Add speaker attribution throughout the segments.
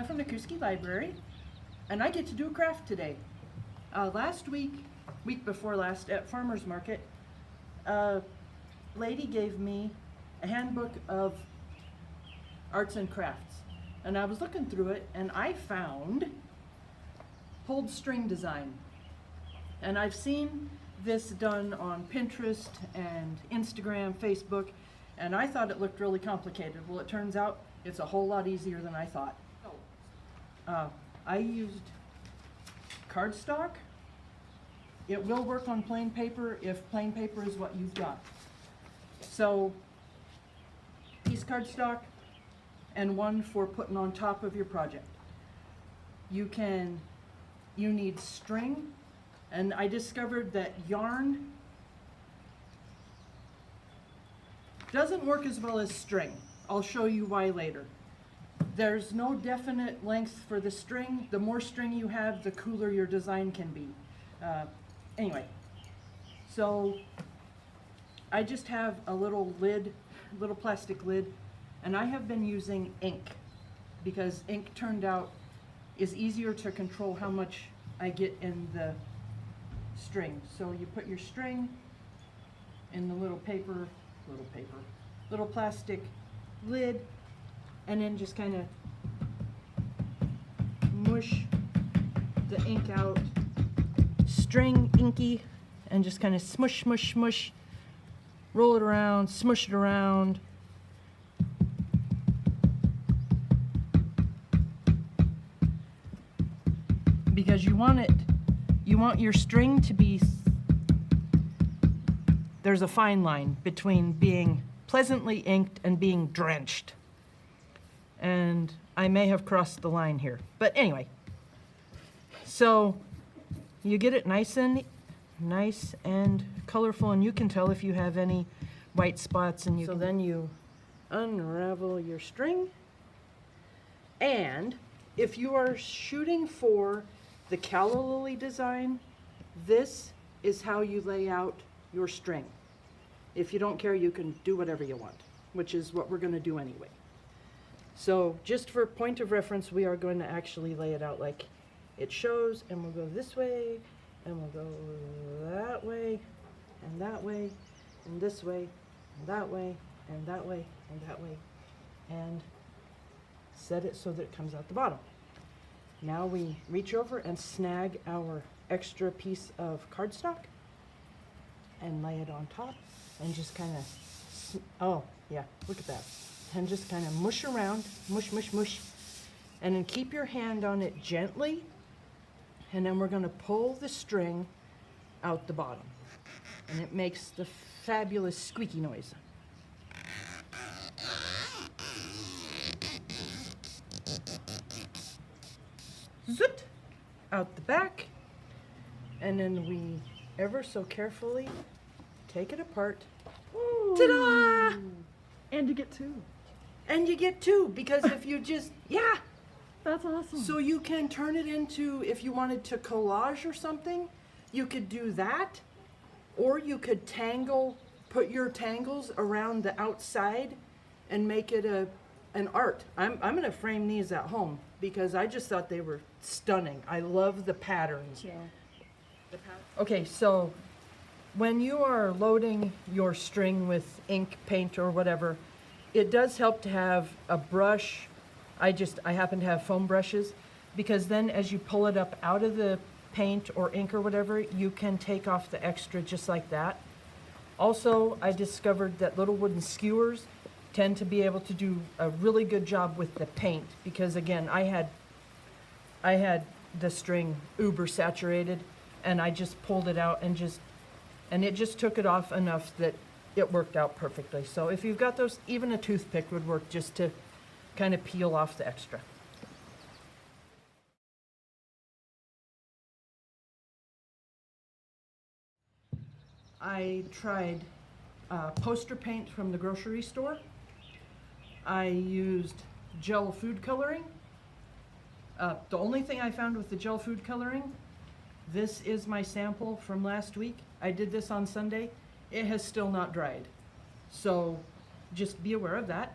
Speaker 1: Tina from the Kuski Library, and I get to do a craft today. Last week before last, at Farmer's Market, a lady gave me a handbook of arts and crafts, and I was looking through it and I found pulled string design. And I've seen this done on Pinterest and Instagram, Facebook, and I thought it looked really complicated. Well, it turns out it's a whole lot easier than I thought. I used cardstock. It will work on plain paper if plain paper is what you've got. So, piece cardstock and one for putting on top of your project. You need string, and I discovered that yarn doesn't work as well as string. I'll show you why later. There's no definite length for the string. The more string you have, the cooler your design can be. Anyway, so I just have a little lid, little plastic lid, and I have been using ink because ink turned out is easier to control how much I get in the string. So you put your string in the little plastic lid, and then just kind of mush the ink out, string inky, and just kind of smush, smush, smush, roll it around, smush it around. Because you want your string to be, there's a fine line between being pleasantly inked and being drenched. And I may have crossed the line here. But anyway, so you get it nice and colorful, and you can tell if you have any white spots. And then you unravel your string. And if you are shooting for the calla lily design, this is how you lay out your string. If you don't care, you can do whatever you want, which is what we're going to do anyway. So just for point of reference, we are going to actually lay it out like it shows, and we'll go this way, and we'll go that way, and that way, and this way, and that way, and that way, and that way, and set it so that it comes out the bottom. Now we reach over and snag our extra piece of cardstock and lay it on top, and just kind of, oh yeah, look at that. And just kind of mush around, mush, mush, mush. And then keep your hand on it gently, and then we're going to pull the string out the bottom. And it makes the fabulous squeaky noise. Zoot! Out the back. And then we ever so carefully take it apart.
Speaker 2: Ooh.
Speaker 1: Ta-da!
Speaker 2: And you get two.
Speaker 1: And you get two, because if you just, yeah.
Speaker 2: That's awesome.
Speaker 1: So you can turn it into, if you wanted to collage or something, you could do that. Or you could put your tangles around the outside and make it an art. I'm going to frame these at home because I just thought they were stunning. I love the patterns.
Speaker 2: Yeah.
Speaker 1: Okay, so when you are loading your string with ink, paint, or whatever, it does help to have a brush. I happen to have foam brushes, because then as you pull it up out of the paint or ink or whatever, you can take off the extra just like that. Also, I discovered that little wooden skewers tend to be able to do a really good job with the paint, because again, I had the string uber saturated, and I just pulled it out and it just took it off enough that it worked out perfectly. So if you've got those, even a toothpick would work just to kind of peel off the extra. I tried poster paint from the grocery store. I used gel food coloring. The only thing I found with the gel food coloring, this is my sample from last week. I did this on Sunday. It has still not dried. So just be aware of that.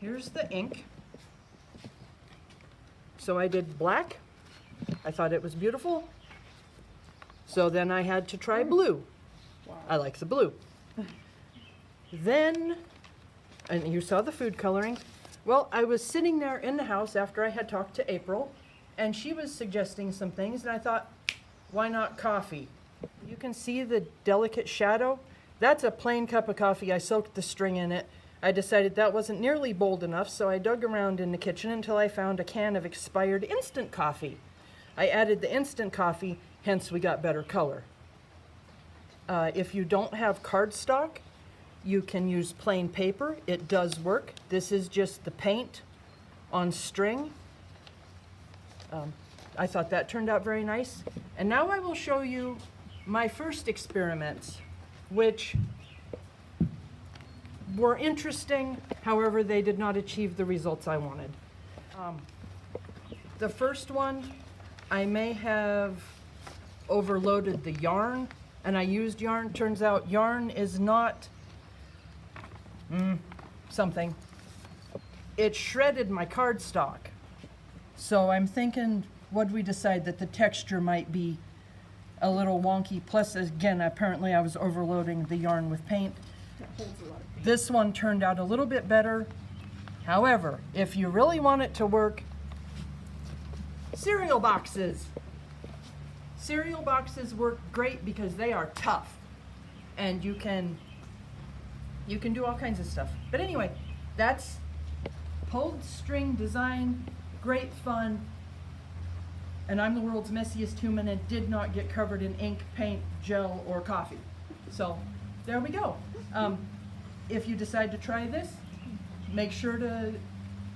Speaker 1: Here's the ink. so I did black. I thought it was beautiful. So then I had to try blue. I like the blue. Then, and you saw the food coloring. Well, I was sitting there in the house after I had talked to April, and she was suggesting some things, and I thought, why not coffee? You can see the delicate shadow. That's a plain cup of coffee. I soaked the string in it. I decided that wasn't nearly bold enough, so I dug around in the kitchen until I found a can of expired instant coffee. I added the instant coffee, hence we got better color. If you don't have cardstock, you can use plain paper. It does work. This is just the paint on string. I thought that turned out very nice. And now I will show you my first experiments, which were interesting. However, they did not achieve the results I wanted. The first one, I may have overloaded the yarn, and I used yarn. Turns out yarn is not something. It shredded my cardstock. So I'm thinking, what'd we decide? That the texture might be a little wonky. Plus, again, apparently I was overloading the yarn with paint.
Speaker 2: That holds a lot of paint.
Speaker 1: This one turned out a little bit better. However, if you really want it to work, cereal boxes. Cereal boxes work great because they are tough, and you can do all kinds of stuff. But anyway, that's pulled string design, great fun, and I'm the world's messiest human and did not get covered in ink, paint, gel, or coffee. So there we go. If you decide to try this, make sure to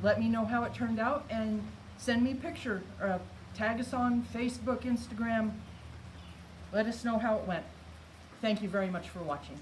Speaker 1: let me know how it turned out and send me a picture. Tag us on Facebook, Instagram. Let us know how it went. Thank you very much for watching.